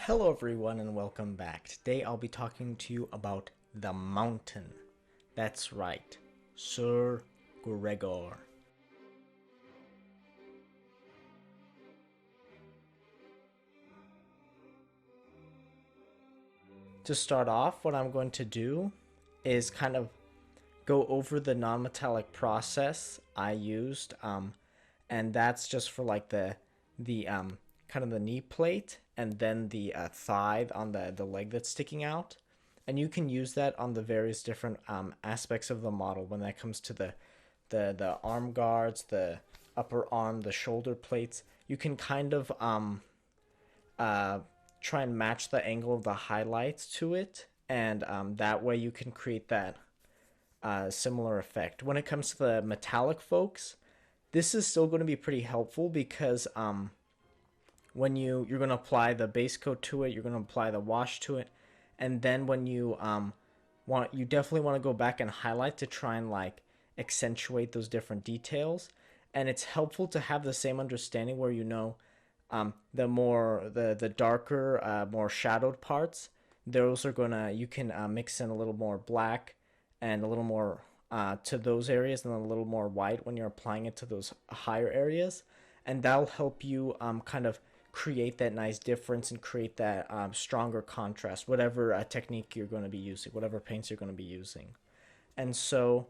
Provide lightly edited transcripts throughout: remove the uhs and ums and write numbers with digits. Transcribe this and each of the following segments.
Hello everyone and welcome back. Today I'll be talking to you about the mountain. That's right, Sir Gregor. To start off, what I'm going to do is kind of go over the non-metallic process I used, and that's just for like the kind of the knee plate and then the thigh on the leg that's sticking out. And you can use that on the various different aspects of the model when that comes to the arm guards, the upper arm, the shoulder plates. You can kind of uh, try and match the angle of the highlights to it, and that way you can create that similar effect. When it comes to the metallic folks, this is still going to be pretty helpful because when you're going to apply the base coat to it, you're going to apply the wash to it, and then when you definitely want to go back and highlight to try and like accentuate those different details. And it's helpful to have the same understanding where the darker, more shadowed parts. Those are gonna you can mix in a little more black and a little more to those areas, and then a little more white when you're applying it to those higher areas, and that'll help you kind of create that nice difference and create that stronger contrast, whatever technique you're going to be using, whatever paints you're going to be using. And so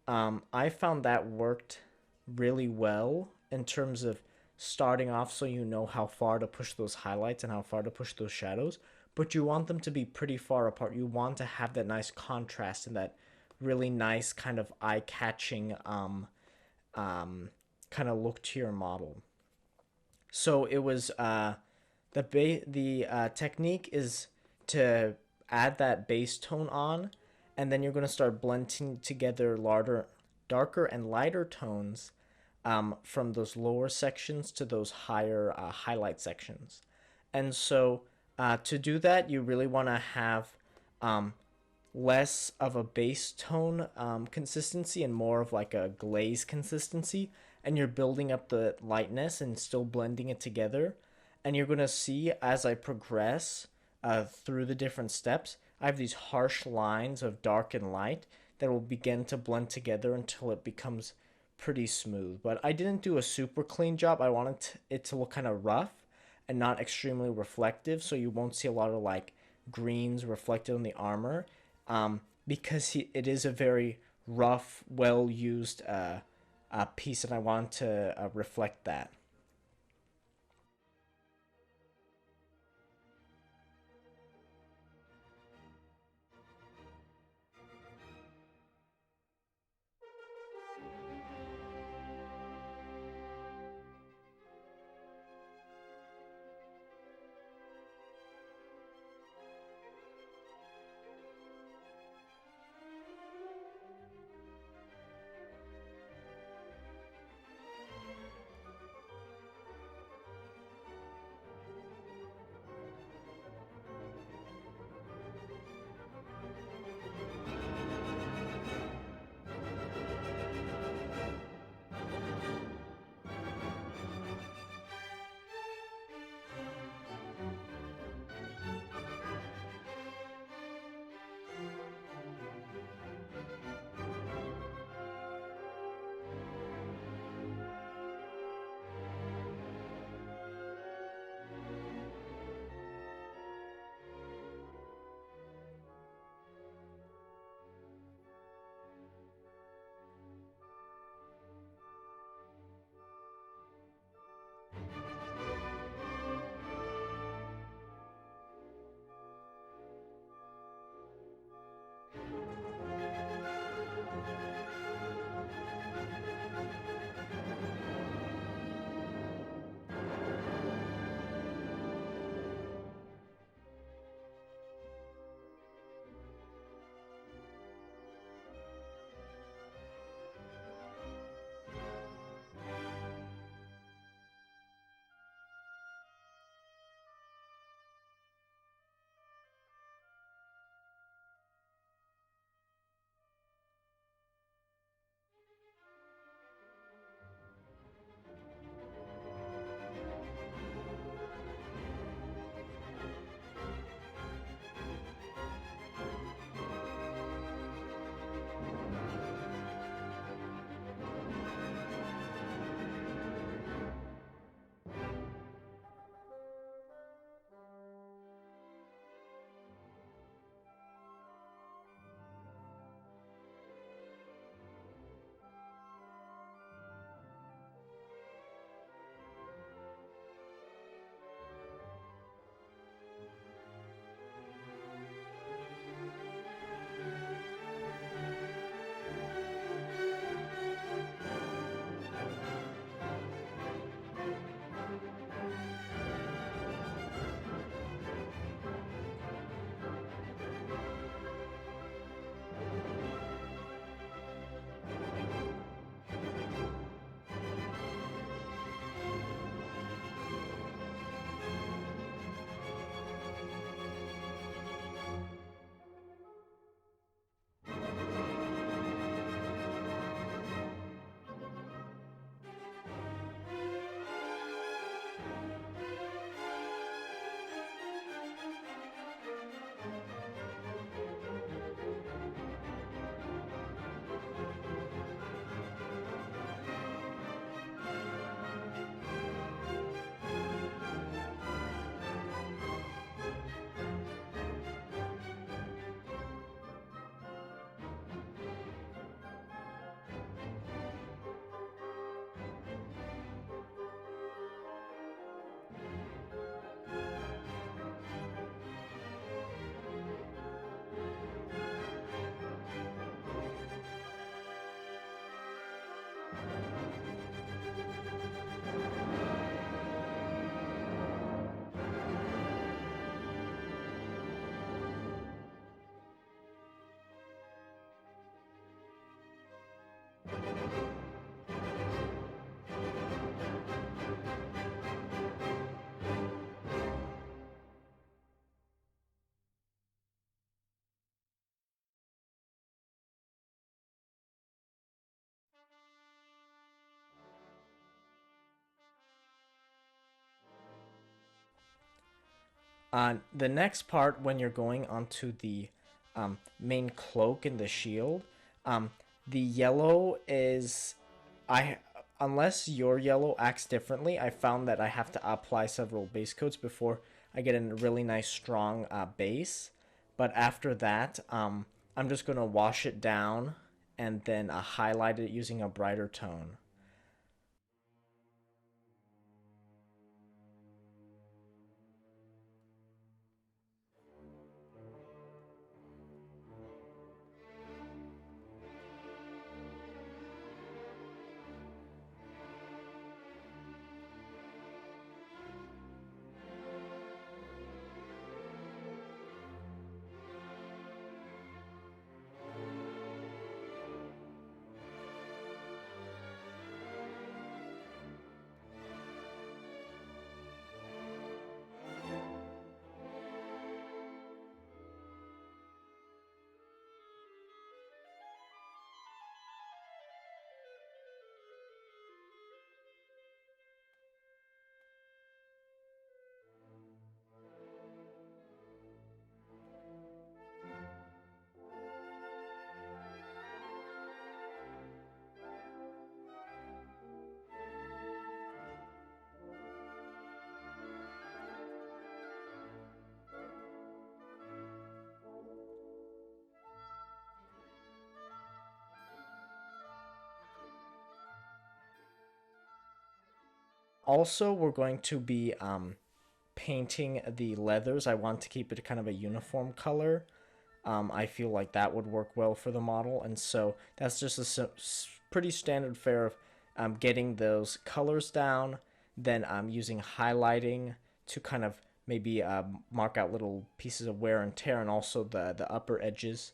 I found that worked really well in terms of starting off so you know how far to push those highlights and how far to push those shadows, but you want them to be pretty far apart. You want to have that nice contrast and that really nice kind of eye-catching kind of look to your model. So it was the technique is to add that base tone on, and then you're going to start blending together darker and lighter tones from those lower sections to those higher highlight sections. And so to do that, you really want to have um, less of a base tone consistency and more of like a glaze consistency. And you're building up the lightness and still blending it together. And you're going to see as I progress through the different steps, I have these harsh lines of dark and light that will begin to blend together until it becomes pretty smooth. But I didn't do a super clean job. I wanted it to look kind of rough and not extremely reflective, so you won't see a lot of like greens reflected on the armor, because it is a very rough, well used piece, and I want to reflect that. The next part, when you're going onto the main cloak and the shield, um, the yellow is I unless your yellow acts differently, I found that I have to apply several base coats before I get a really nice strong base. But after that, I'm just gonna wash it down and then highlight it using a brighter tone. Also, we're going to be painting the leathers. I want to keep it kind of a uniform color. I feel like that would work well for the model, and so that's just a pretty standard fare of getting those colors down, then using highlighting to kind of maybe mark out little pieces of wear and tear, and also the upper edges.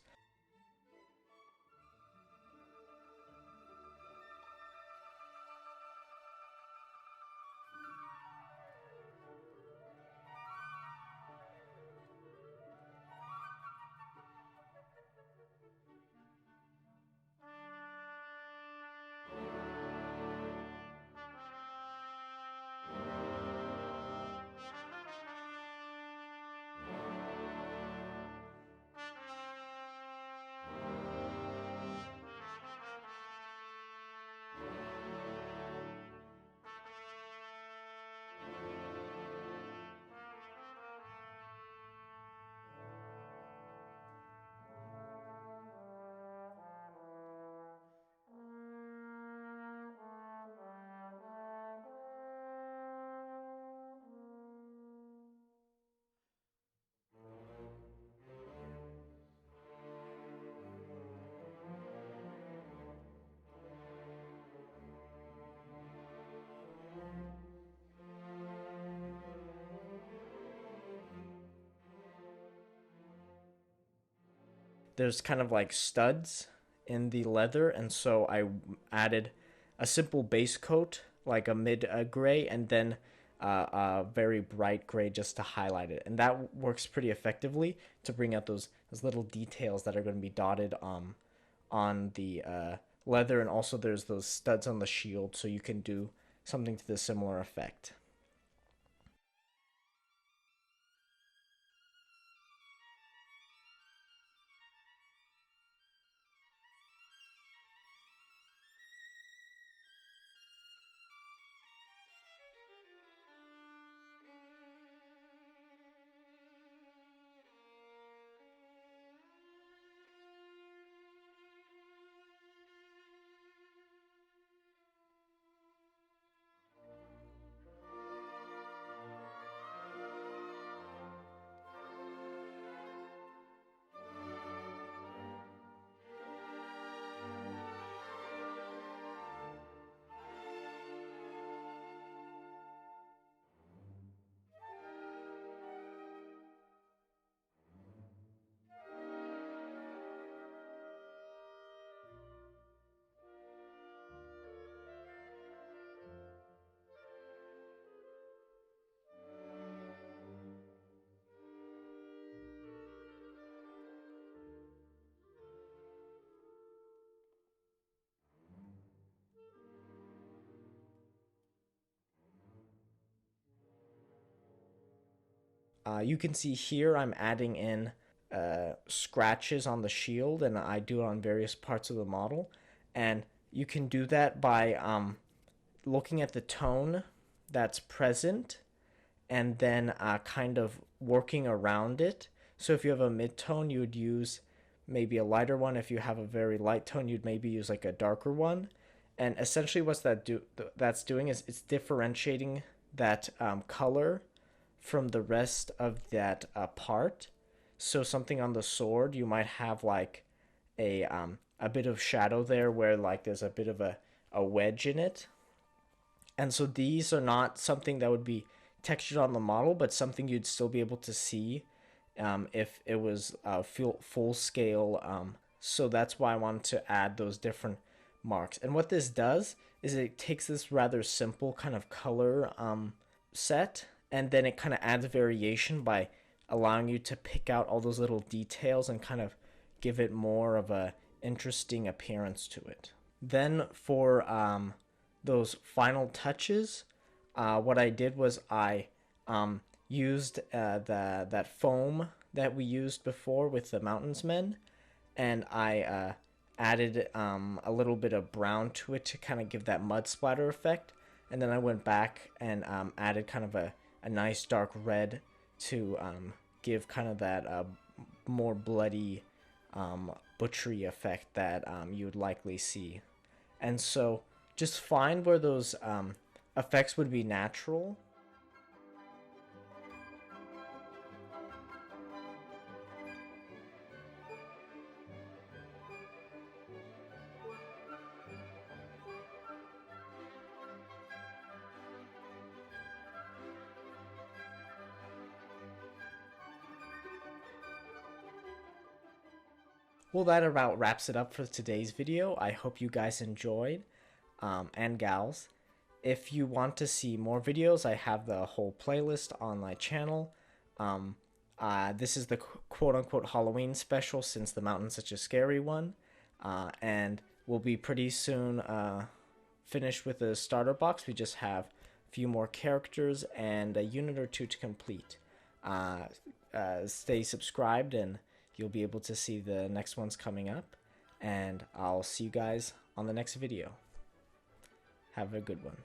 There's kind of like studs in the leather, and so I added a simple base coat, like a mid gray, and then a very bright gray just to highlight it, and that works pretty effectively to bring out those little details that are going to be dotted on the leather, and also there's those studs on the shield, so you can do something to the similar effect. You can see here I'm adding in scratches on the shield, and I do it on various parts of the model. And you can do that by looking at the tone that's present and then kind of working around it. So if you have a mid-tone, you would use maybe a lighter one. If you have a very light tone, you'd maybe use like a darker one. And essentially what's that's doing is it's differentiating that color from the rest of that part. So something on the sword, you might have like a bit of shadow there where like there's a bit of a wedge in it. And so these are not something that would be textured on the model, but something you'd still be able to see if it was full scale. So that's why I wanted to add those different marks. And what this does is it takes this rather simple kind of color set, and then it kind of adds variation by allowing you to pick out all those little details and kind of give it more of a interesting appearance to it. Then for those final touches, what I did was I used that foam that we used before with the Mountains Men, and I added a little bit of brown to it to kind of give that mud splatter effect. And then I went back and added kind of a nice dark red to give kind of that more bloody butchery effect that you would likely see. And so just find where those effects would be natural. Well, that about wraps it up for today's video. I hope you guys enjoyed, and gals. If you want to see more videos, I have the whole playlist on my channel. This is the quote-unquote Halloween special, since the mountain's such a scary one. And we'll be pretty soon finished with the starter box. We just have a few more characters and a unit or two to complete. Stay subscribed and you'll be able to see the next ones coming up. And I'll see you guys on the next video. Have a good one.